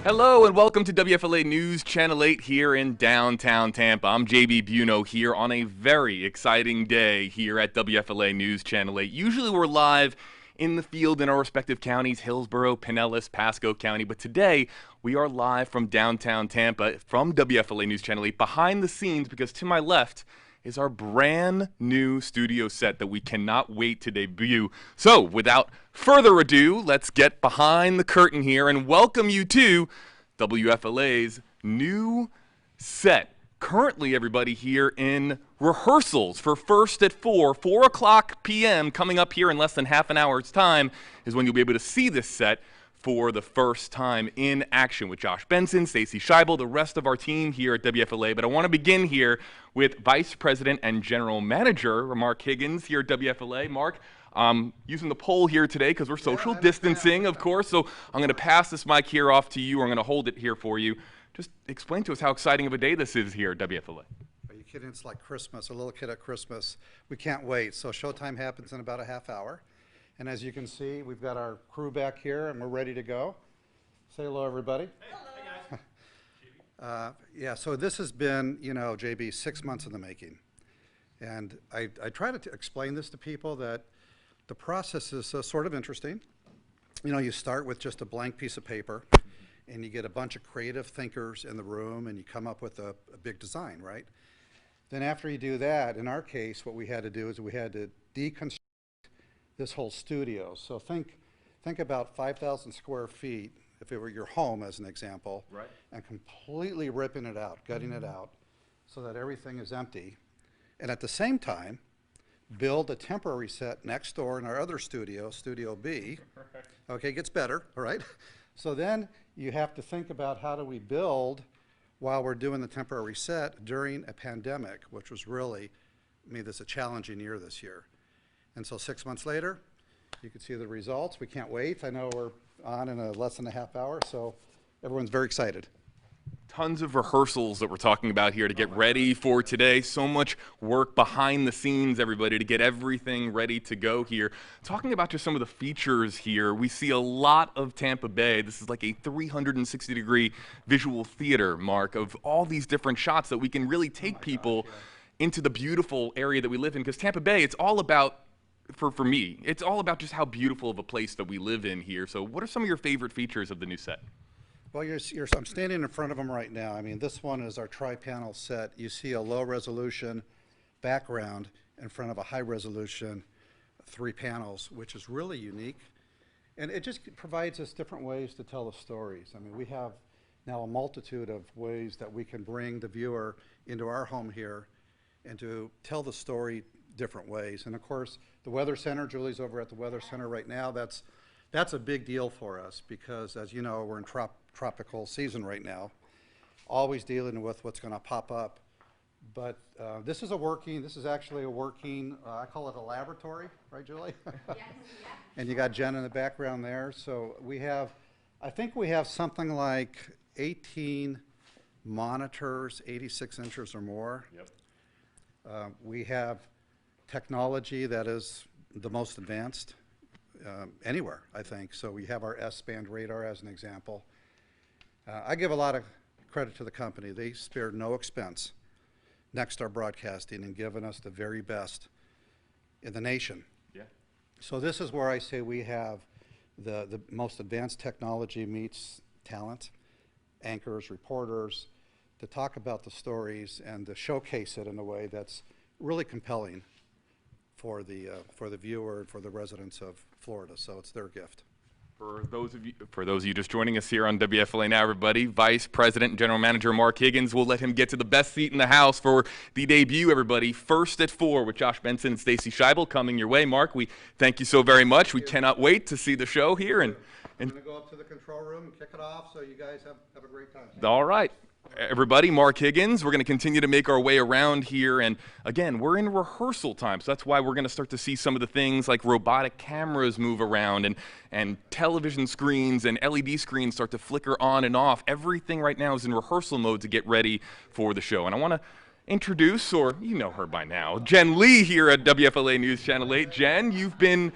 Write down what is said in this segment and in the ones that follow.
Hello and welcome to WFLA News Channel 8 here in downtown Tampa. I'm JB Buno here on a very exciting day here at WFLA News Channel 8. Usually we're live in the field in our respective counties, Hillsborough, Pinellas, Pasco County, but today we are live from downtown Tampa from WFLA News Channel 8 behind the scenes because to my left is our brand new studio set that we cannot wait to debut. So without further ado, let's get behind the curtain here and welcome you to WFLA's new set. Currently, everybody here in rehearsals for First at 4 o'clock p.m. coming up here in less than half an hour's time is when you'll be able to see this set for the first time in action with Josh Benson, Stacy Scheibel, the rest of our team here at WFLA. But I want to begin here with Vice President and General Manager Mark Higgins here at WFLA. Mark, using the poll here today because we're social distancing, of course. So I'm going to pass this mic here off to you. I'm going to hold it here for you. Just explain to us how exciting of a day this is here at WFLA. Are you kidding? It's like Christmas, a little kid at Christmas. We can't wait. So showtime happens in about a half hour. And as you can see, we've got our crew back here and we're ready to go. Say hello, everybody. Hey, guys. Yeah, so this has been, JB, 6 months in the making. And I try to explain this to people that the process is sort of interesting. You start with just a blank piece of paper and you get a bunch of creative thinkers in the room and you come up with a big design, right? Then after you do that, in our case, what we had to do is we had to deconstruct this whole studio. So think about 5,000 square feet, if it were your home as an example, right, and completely ripping it out, gutting it out, so that everything is empty. And at the same time, build a temporary set next door in our other studio, Studio B. Okay, gets better, all right? So then you have to think about how do we build while we're doing the temporary set during a pandemic, which was really, this is a challenging year this year. And so 6 months later, you can see the results. We can't wait. I know we're on in less than a half hour, so everyone's very excited. Tons of rehearsals that we're talking about here to get ready for today. So much work behind the scenes, everybody, to get everything ready to go here. Talking about just some of the features here, we see a lot of Tampa Bay. This is like a 360-degree visual theater, Mark, of all these different shots that we can really take people into the beautiful area that we live in. Because Tampa Bay, it's all about, for me, it's all about just how beautiful of a place that we live in here. So what are some of your favorite features of the new set? Well, I'm standing in front of them right now. This one is our tri-panel set. You see a low-resolution background in front of a high-resolution 3 panels, which is really unique. And it just provides us different ways to tell the stories. We have now a multitude of ways that we can bring the viewer into our home here and to tell the story different ways. And of course, the Weather Center, Julie's over at the Weather Center right now. That's a big deal for us because, as you know, we're in tropical season right now, always dealing with what's going to pop up. But this is actually a working, I call it a laboratory, right, Julie? Yes. And you got Jen in the background there. So I think we have something like 18 monitors, 86 inches or more. Yep. We have technology that is the most advanced anywhere, I think. So we have our S-band radar as an example. I give a lot of credit to the company. They spared no expense, Nexstar Broadcasting, and given us the very best in the nation. Yeah. So this is where I say we have the most advanced technology meets talent, anchors, reporters, to talk about the stories and to showcase it in a way that's really compelling for the viewer and for the residents of Florida. So it's their gift. For those of you just joining us here on WFLA now, everybody, Vice President and General Manager Mark Higgins. We'll let him get to the best seat in the house for the debut, everybody. First at 4 with Josh Benson and Stacy Scheibel coming your way. Mark, we thank you so very much. We cannot wait to see the show here. And I'm going to go up to the control room and kick it off so you guys have a great time. All right. Everybody, Mark Higgins. We're going to continue to make our way around here. And again, we're in rehearsal time. So that's why we're going to start to see some of the things like robotic cameras move around and television screens and LED screens start to flicker on and off. Everything right now is in rehearsal mode to get ready for the show. And I want to introduce, or you know her by now, Jen Lee here at WFLA News Channel 8. Jen, you've been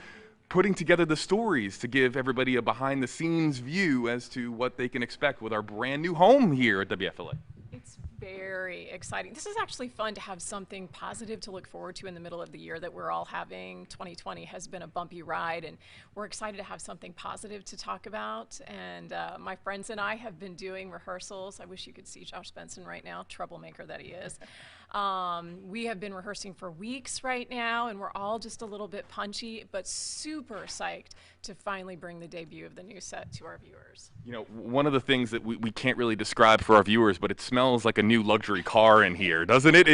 putting together the stories to give everybody a behind-the-scenes view as to what they can expect with our brand new home here at WFLA. It's very exciting. This is actually fun to have something positive to look forward to in the middle of the year that we're all having. 2020 has been a bumpy ride, and we're excited to have something positive to talk about. And my friends and I have been doing rehearsals. I wish you could see Josh Benson right now, troublemaker that he is. We have been rehearsing for weeks right now, and we're all just a little bit punchy, but super psyched to finally bring the debut of the new set to our viewers. You know, one of the things that we can't really describe for our viewers, but it smells like a new luxury car in here, doesn't it?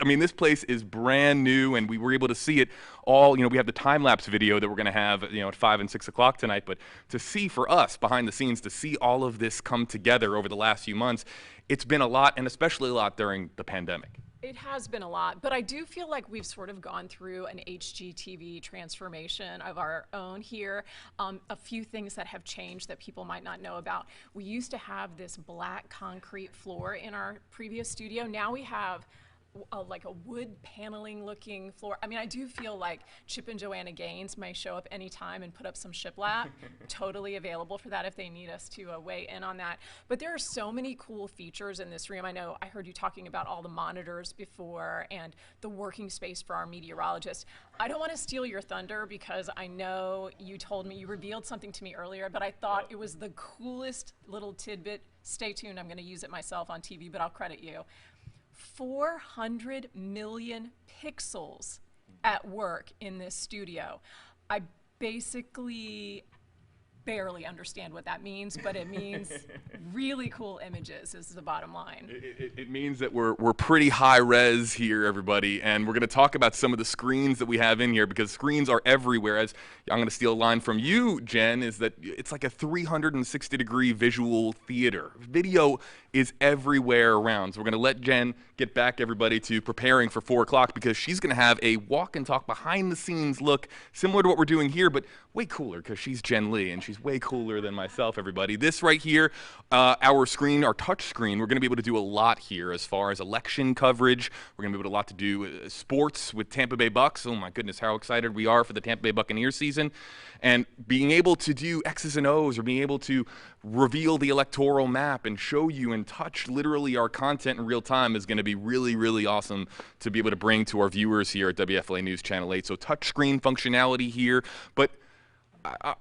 I mean, this place is brand new, and we were able to see it all. You know, we have the time-lapse video that we're going to have, you know, at 5 and 6 o'clock tonight, but to see for us behind the scenes, to see all of this come together over the last few months, it's been a lot, and especially a lot during the pandemic. It has been a lot, but I do feel like we've sort of gone through an HGTV transformation of our own here. A few things that have changed that people might not know about. We used to have this black concrete floor in our previous studio. Now we have like a wood paneling looking floor. I mean, I do feel like Chip and Joanna Gaines may show up anytime and put up some shiplap. Totally available for that if they need us to weigh in on that. But there are so many cool features in this room. I know I heard you talking about all the monitors before and the working space for our meteorologist. I don't want to steal your thunder because I know you told me, you revealed something to me earlier, but I thought it was the coolest little tidbit. Stay tuned, I'm going to use it myself on TV, but I'll credit you. 400 million pixels at work in this studio. I basically barely understand what that means, but it means really cool images is the bottom line. It means that we're pretty high res here, everybody, and we're going to talk about some of the screens that we have in here because screens are everywhere. As I'm going to steal a line from you, Jen, is that it's like a 360-degree visual theater. Video is everywhere around. So we're going to let Jen get back, everybody, to preparing for 4 o'clock because she's going to have a walk and talk behind-the-scenes look similar to what we're doing here, but way cooler because she's Jen Lee, and she's way cooler than myself, everybody. This right here, our screen, our touch screen, we're going to be able to do a lot here as far as election coverage. We're going to be able to a lot to do sports with Tampa Bay Bucks. Oh, my goodness, how excited we are for the Tampa Bay Buccaneers season. And being able to do X's and O's or being able to reveal the electoral map and show you and touch literally our content in real time is going to be really, really awesome to be able to bring to our viewers here at WFLA News Channel 8. So touchscreen functionality here, but I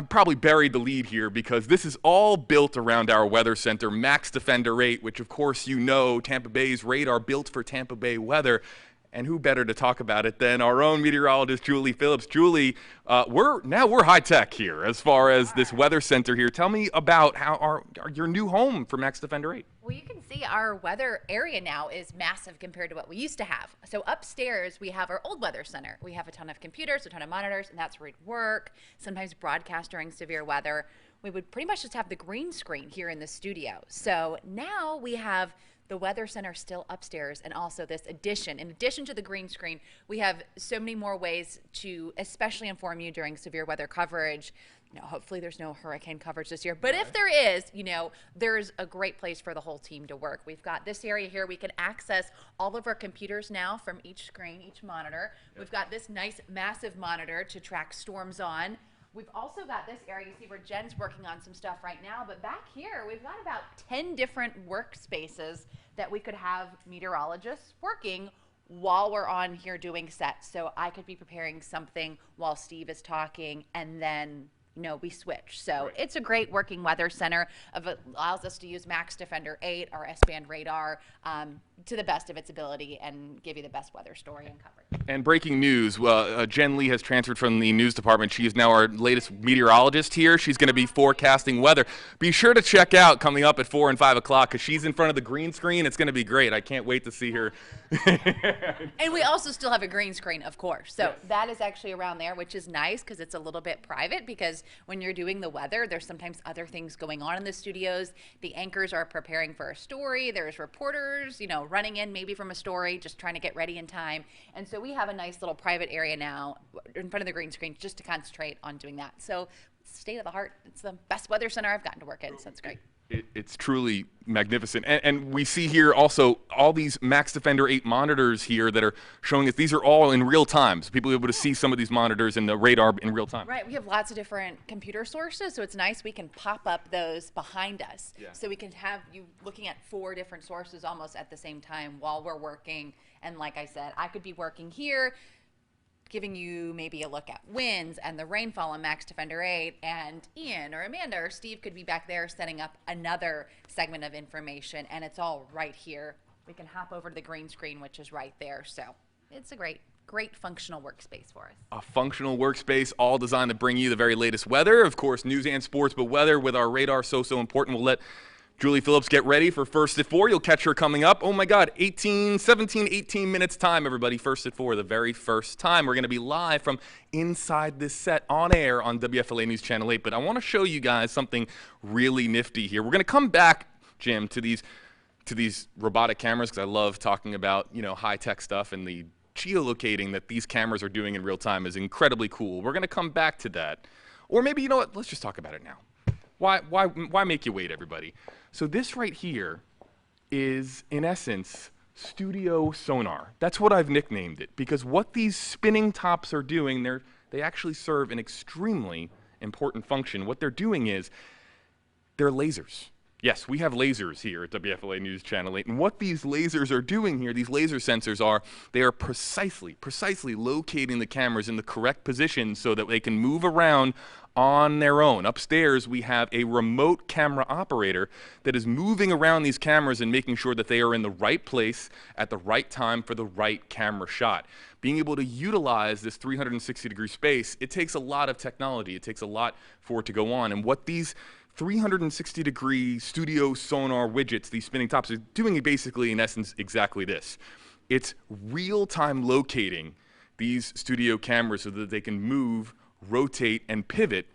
probably buried the lead here because this is all built around our weather center, Max Defender 8, which of course you know Tampa Bay's radar built for Tampa Bay weather. And who better to talk about it than our own meteorologist, Julie Phillips. Julie, we're high tech here as far as this weather center here. Tell me about how your new home for Max Defender 8. Well, you can see our weather area now is massive compared to what we used to have. So upstairs, we have our old weather center. We have a ton of computers, a ton of monitors, and that's where we'd work, sometimes broadcast during severe weather. We would pretty much just have the green screen here in the studio. So now we have the weather center still upstairs, and also this addition. In addition to the green screen, we have so many more ways to especially inform you during severe weather coverage. You know, hopefully there's no hurricane coverage this year, but if there is, you know, there's a great place for the whole team to work. We've got this area here. We can access all of our computers now from each screen, each monitor. We've got this nice massive monitor to track storms on. We've also got this area, you see where Jen's working on some stuff right now, but back here we've got about 10 different workspaces that we could have meteorologists working while we're on here doing sets. So I could be preparing something while Steve is talking, and then we switch. So it's a great working weather center. It allows us to use Max Defender 8, our S-band radar, to the best of its ability and give you the best weather story and coverage. And breaking news, Jen Lee has transferred from the news department. She is now our latest meteorologist here. She's going to be forecasting weather. Be sure to check out coming up at 4 and 5 o'clock because she's in front of the green screen. It's going to be great. I can't wait to see her. And we also still have a green screen, of course. So that is actually around there, which is nice because it's a little bit private, because when you're doing the weather, there's sometimes other things going on in the studios. The anchors are preparing for a story. There's reporters, running in maybe from a story, just trying to get ready in time. And so we have a nice little private area now in front of the green screen just to concentrate on doing that. So state of the heart, it's the best weather center I've gotten to work in, so it's great. It's truly magnificent. And we see here also all these Max Defender 8 monitors here that are showing us these are all in real time. So people are able to see some of these monitors and the radar in real time. Right, we have lots of different computer sources, so it's nice we can pop up those behind us. Yeah. So we can have you looking at 4 different sources almost at the same time while we're working. And like I said, I could be working here, giving you maybe a look at winds and the rainfall on Max Defender 8, and Ian or Amanda or Steve could be back there setting up another segment of information, and it's all right here. We can hop over to the green screen, which is right there. So it's a great functional workspace for us. A functional workspace, all designed to bring you the very latest weather. Of course, news and sports, but weather with our radar so important. We'll let Julie Phillips get ready for First at 4. You'll catch her coming up. Oh my God, 18 minutes time, everybody. First at 4, the very first time. We're going to be live from inside this set on air on WFLA News Channel 8. But I want to show you guys something really nifty here. We're going to come back, Jim, to these robotic cameras because I love talking about, you know, high-tech stuff, and the geolocating that these cameras are doing in real time is incredibly cool. We're going to come back to that. Or maybe, you know what, let's just talk about it now. Why make you wait, everybody? So this right here is, in essence, studio sonar. That's what I've nicknamed it, because what these spinning tops are doing, they actually serve an extremely important function. What they're doing is they're lasers. Yes, we have lasers here at WFLA News Channel 8, and what these lasers are doing here, these laser sensors are, they are precisely locating the cameras in the correct position so that they can move around on their own. Upstairs, we have a remote camera operator that is moving around these cameras and making sure that they are in the right place at the right time for the right camera shot. Being able to utilize this 360-degree space, it takes a lot of technology. It takes a lot for it to go on. And what these 360-degree studio sonar widgets, these spinning tops, are doing basically, in essence, exactly this. It's real-time locating these studio cameras so that they can move, rotate, and pivot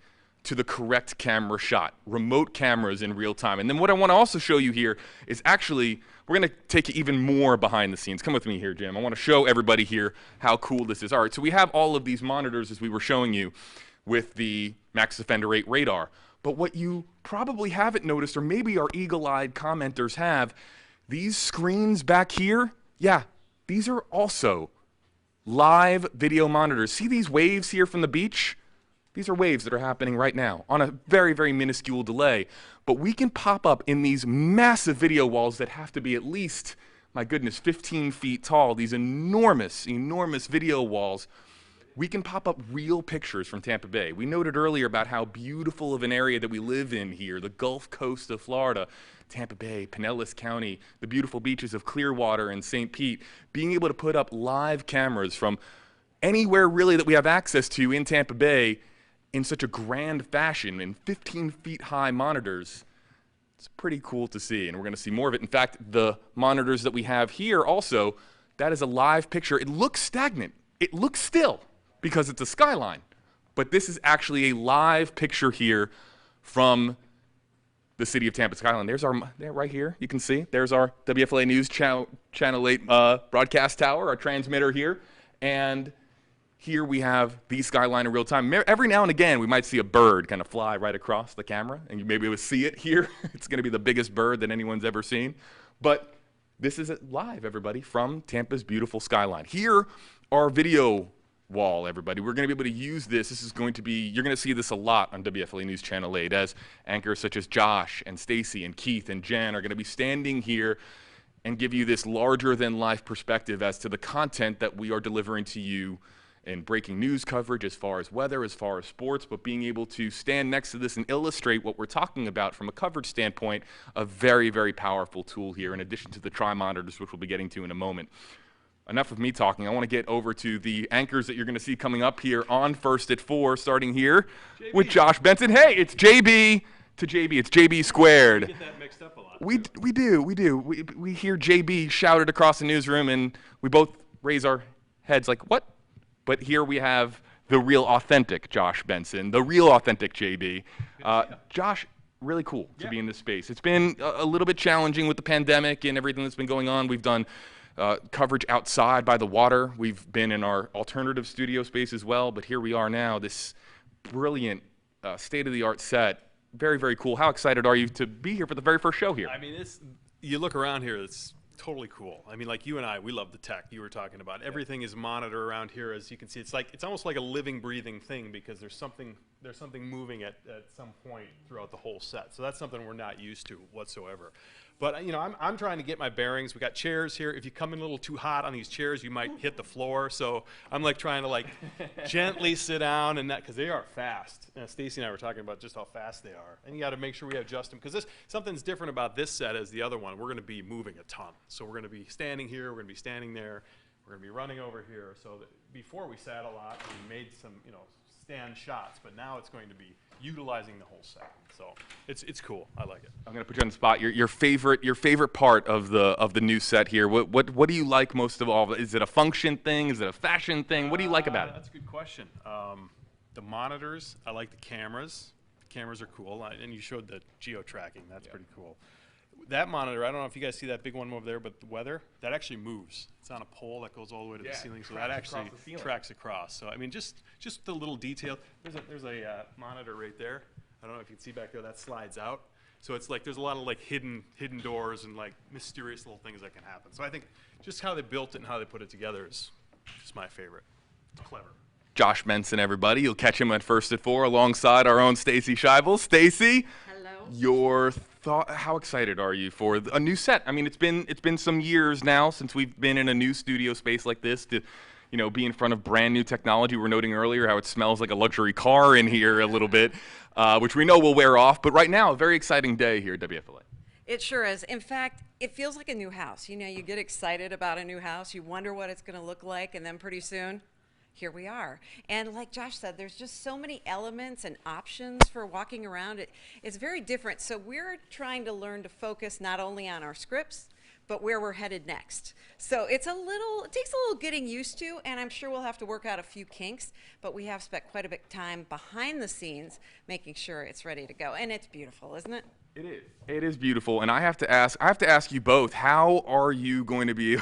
to the correct camera shot. Remote cameras in real time. And then what I want to also show you here is actually, we're going to take you even more behind the scenes. Come with me here, Jim. I want to show everybody here how cool this is. All right, so we have all of these monitors, as we were showing you, with the Max Defender 8 radar. But what you probably haven't noticed, or maybe our eagle-eyed commenters have, these screens back here, yeah, these are also live video monitors. See these waves here from the beach? These are waves that are happening right now on a very, very minuscule delay. But we can pop up in these massive video walls that have to be at least, my goodness, 15 feet tall, these enormous video walls. We can pop up real pictures from Tampa Bay. We noted earlier about how beautiful of an area that we live in here, the Gulf Coast of Florida, Tampa Bay, Pinellas County, the beautiful beaches of Clearwater and St. Pete. Being able to put up live cameras from anywhere really that we have access to in Tampa Bay in such a grand fashion, in 15 feet high monitors, it's pretty cool to see, and we're going to see more of it. In fact, the monitors that we have here also, that is a live picture. It looks stagnant. It looks still, because it's a Skyline. But this is actually a live picture here from the city of Tampa Skyline. There's our, there right here, you can see. There's our WFLA News Channel 8 broadcast tower, our transmitter here. And here we have the Skyline in real time. Every now and again, we might see a bird kind of fly right across the camera, and you may be able to see it here. It's going to be the biggest bird that anyone's ever seen. But this is live, everybody, from Tampa's beautiful Skyline. Here are video wall, everybody. We're going to be able to use this. This is going to be, you're going to see this a lot on WFLA News Channel 8 as anchors such as Josh and Stacy and Keith and Jen are going to be standing here and give you this larger than life perspective as to the content that we are delivering to you in breaking news coverage as far as weather, as far as sports, but being able to stand next to this and illustrate what we're talking about from a coverage standpoint, a very, very powerful tool here in addition to the tri-monitors, which we'll be getting to in a moment. Enough of me talking. I want to get over to the anchors that you're going to see coming up here on First at 4, starting here with Josh Benson. Hey, it's JB to JB. It's JB squared. We get that mixed up a lot. We do. We hear JB shouted across the newsroom, and we both raise our heads like, what? But here we have the real authentic Josh Benson, the real authentic JB. Josh, really cool to be in this space. It's been a little bit challenging with the pandemic and everything that's been going on. We've done coverage outside by the water. We've been in our alternative studio space as well, but here we are now, this brilliant state-of-the-art set very, very cool. How excited are you to be here for the very first show here? I mean, you look around here, it's totally cool. I mean, like you and I, we love the tech you were talking about. Everything is monitored around here, as you can see. It's almost like a living, breathing thing, because there's something moving at some point throughout the whole set. So that's something we're not used to whatsoever. But I'm trying to get my bearings. We got chairs here. If you come in a little too hot on these chairs, you might hit the floor. So I'm like trying to like gently sit down, and that, because they are fast. Stacy and I were talking about just how fast they are, and you got to make sure we adjust them, because something's different about this set as the other one. We're going to be moving a ton. So we're going to be standing here. We're going to be standing there. We're going to be running over here. So before we sat a lot, we made some stand shots, but now it's going to be utilizing the whole set. So it's cool. I like it. I'm going to put you on the spot. Your favorite part of the new set here. What do you like most of all? Is it a function thing? Is it a fashion thing? What do you like about it? That's a good question. The monitors. I like the cameras. The cameras are cool, and you showed the geo tracking. That's pretty cool. That monitor, I don't know if you guys see that big one over there, but the weather, that actually moves. It's on a pole that goes all the way to the ceiling, so that actually tracks across. So I mean, just the little detail. There's a monitor right there. I don't know if you can see back there. That slides out. So it's like there's a lot of like hidden doors and like mysterious little things that can happen. So I think just how they built it and how they put it together is just my favorite. It's clever. Josh Menson, everybody. You'll catch him at First at 4 alongside our own Stacy Scheibel. Stacy, hello. Your thought? How excited are you for a new set? I mean, it's been some years now since we've been in a new studio space like this to, be in front of brand new technology. We were noting earlier how it smells like a luxury car in here a little bit, which we know will wear off. But right now, a very exciting day here at WFLA. It sure is. In fact, it feels like a new house. You get excited about a new house. You wonder what it's going to look like, and then pretty soon, here we are. And like Josh said, there's just so many elements and options for walking around. It's very different. So we're trying to learn to focus not only on our scripts, but where we're headed next. So it takes a little getting used to, and I'm sure we'll have to work out a few kinks, but we have spent quite a bit of time behind the scenes making sure it's ready to go. And it's beautiful, isn't it? It is. It is beautiful, and I have to ask you both, how are you going to be,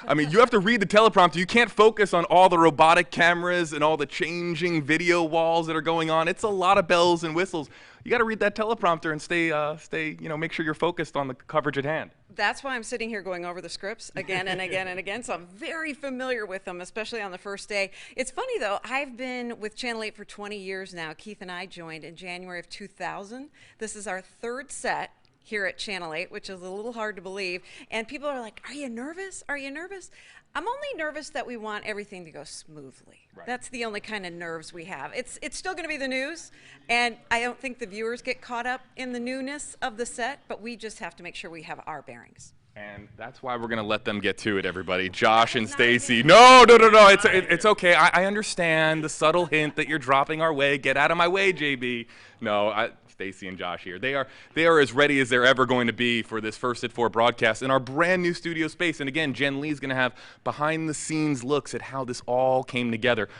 I mean, you have to read the teleprompter. You can't focus on all the robotic cameras and all the changing video walls that are going on. It's a lot of bells and whistles. You got to read that teleprompter and stay, make sure you're focused on the coverage at hand. That's why I'm sitting here going over the scripts again and again and again, so I'm very familiar with them, especially on the first day. It's funny, though, I've been with Channel 8 for 20 years now. Keith and I joined in January of 2000. This is our third set here at Channel 8, which is a little hard to believe. And people are like, are you nervous? Are you nervous? I'm only nervous that we want everything to go smoothly. Right. That's the only kind of nerves we have. It's still going to be the news, and I don't think the viewers get caught up in the newness of the set, but we just have to make sure we have our bearings. And that's why we're going to let them get to it, everybody. Josh and Stacy. No. It's okay. I understand the subtle hint that you're dropping our way. Get out of my way, JB. No, Stacy and Josh here. They are as ready as they're ever going to be for this First at 4 broadcast in our brand new studio space. And again, Jen Lee's going to have behind the scenes looks at how this all came together.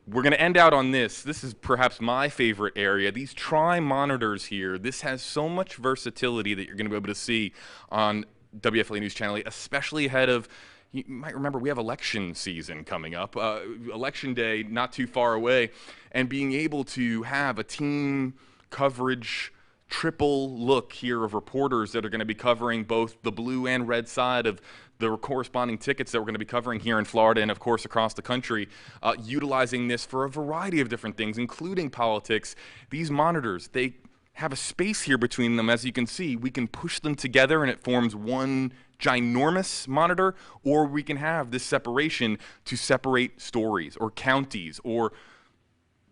We're going to end out on this. This is perhaps my favorite area. These tri-monitors here. This has so much versatility that you're going to be able to see on WFLA News Channel 8, especially ahead of, you might remember, we have election season coming up, election day not too far away, and being able to have a team coverage triple look here of reporters that are going to be covering both the blue and red side of the corresponding tickets that we're going to be covering here in Florida and, of course, across the country, utilizing this for a variety of different things, including politics. These monitors, they have a space here between them. As you can see, we can push them together and it forms one ginormous monitor, or we can have this separation to separate stories or counties or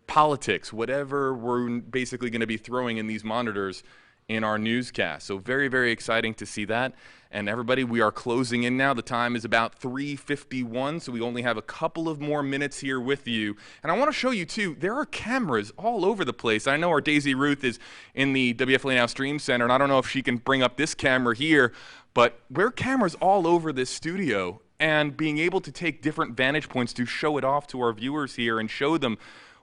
politics, whatever we're basically going to be throwing in these monitors in our newscast. So very, very exciting to see that. And everybody, we are closing in now. The time is about 3:51, so we only have a couple of more minutes here with you. And I want to show you, too, there are cameras all over the place. I know our Daisy Ruth is in the WFLA Now Stream Center, and I don't know if she can bring up this camera here, but there are cameras all over this studio, and being able to take different vantage points to show it off to our viewers here and show them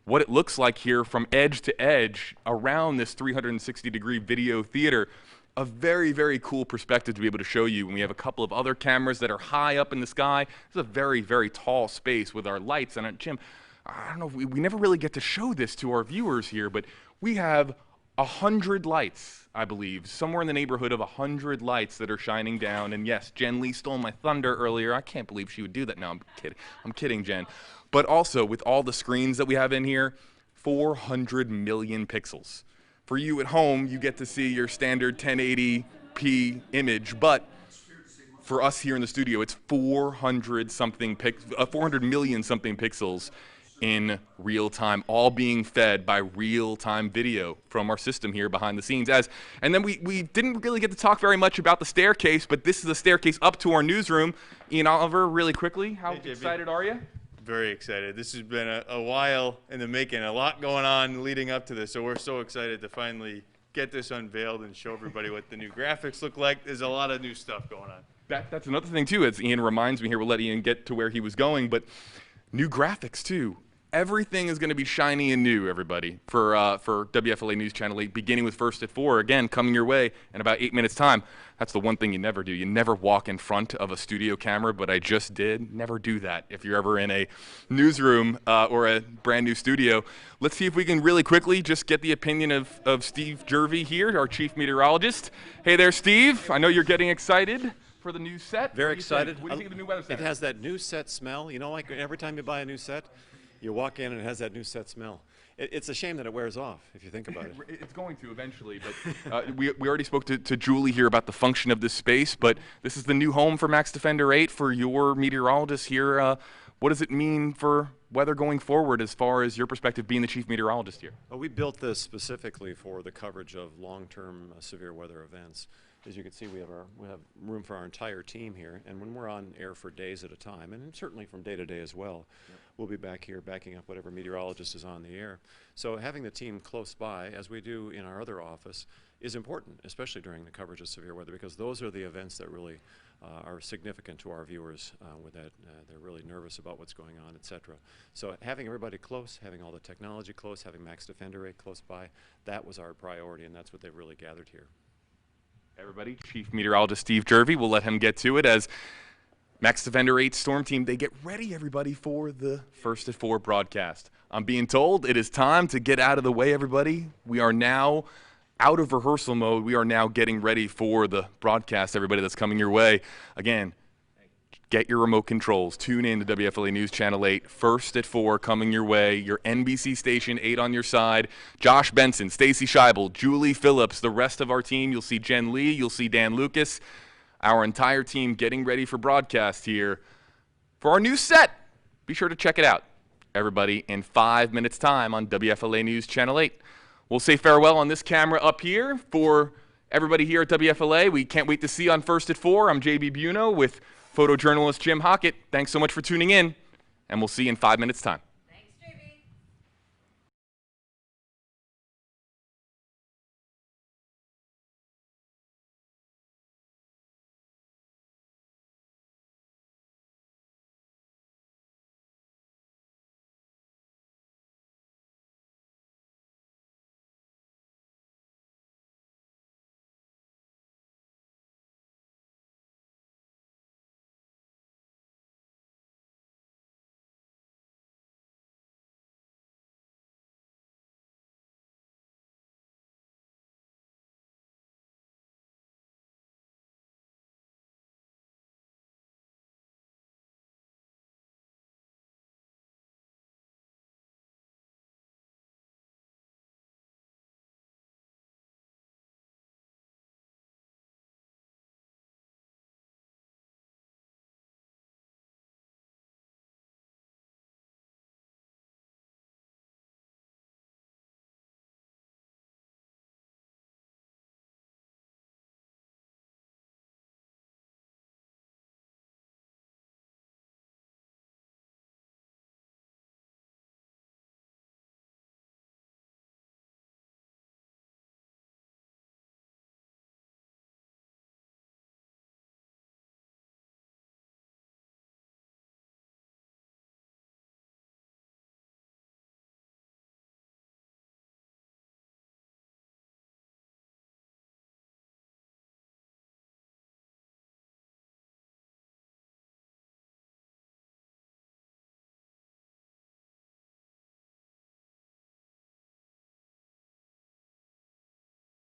what it looks like here from edge to edge around this 360-degree video theater. A very, very cool perspective to be able to show you. And we have a couple of other cameras that are high up in the sky. This is a very, very tall space with our lights. And Jim, I don't know, we never really get to show this to our viewers here, but we have 100 lights, I believe, somewhere in the neighborhood of 100 lights that are shining down. And yes, Jen Lee stole my thunder earlier. I can't believe she would do that. No, I'm kidding. I'm kidding, Jen. But also, with all the screens that we have in here, 400 million pixels. For you at home, you get to see your standard 1080p image, but for us here in the studio, it's 400 million something pixels in real time, all being fed by real time video from our system here behind the scenes. And then we didn't really get to talk very much about the staircase, but this is the staircase up to our newsroom. Ian Oliver, really quickly, how excited are you? Very excited. This has been a while in the making, a lot going on leading up to this, so we're so excited to finally get this unveiled and show everybody what the new graphics look like. There's a lot of new stuff going on. That's another thing too, as Ian reminds me here, we'll let Ian get to where he was going, but new graphics too. Everything is going to be shiny and new, everybody, for WFLA News Channel 8, beginning with First at 4, again, coming your way in about 8 minutes' time. That's the one thing you never do. You never walk in front of a studio camera, but I just did. Never do that if you're ever in a newsroom or a brand new studio. Let's see if we can really quickly just get the opinion of Steve Jervey here, our chief meteorologist. Hey there, Steve. I know you're getting excited for the new set. Very excited. What do you think of the new weather center? It has that new set smell. You know, like every time you buy a new set, you walk in and it has that new set smell. It's a shame that it wears off, if you think about it. It's going to eventually, but we already spoke to Julie here about the function of this space, but this is the new home for Max Defender 8 for your meteorologist here. What does it mean for weather going forward as far as your perspective being the chief meteorologist here? Well, we built this specifically for the coverage of long-term severe weather events. As you can see, we have room for our entire team here, and when we're on air for days at a time, and certainly from day to day as well, we'll be back here backing up whatever meteorologist is on the air. So having the team close by, as we do in our other office, is important, especially during the coverage of severe weather, because those are the events that really are significant to our viewers with that. They're really nervous about what's going on, etc. So having everybody close, having all the technology close, having Max Defender 8 close by, that was our priority, and that's what they've really gathered here. Everybody, Chief Meteorologist Steve Jervey, we'll let him get to it as Max Defender 8 Storm Team, they get ready, everybody, for the First at 4 broadcast. I'm being told it is time to get out of the way, everybody. We are now out of rehearsal mode. We are now getting ready for the broadcast, everybody that's coming your way. Again, get your remote controls. Tune in to WFLA News Channel 8, First at 4, coming your way. Your NBC station, 8 on your side. Josh Benson, Stacy Scheibel, Julie Phillips, the rest of our team. You'll see Jen Lee. You'll see Dan Lucas. Our entire team getting ready for broadcast here for our new set. Be sure to check it out, everybody, in 5 minutes' time on WFLA News Channel 8. We'll say farewell on this camera up here for everybody here at WFLA. We can't wait to see you on First at 4. I'm JB Buno with photojournalist Jim Hockett. Thanks so much for tuning in, and we'll see you in 5 minutes' time.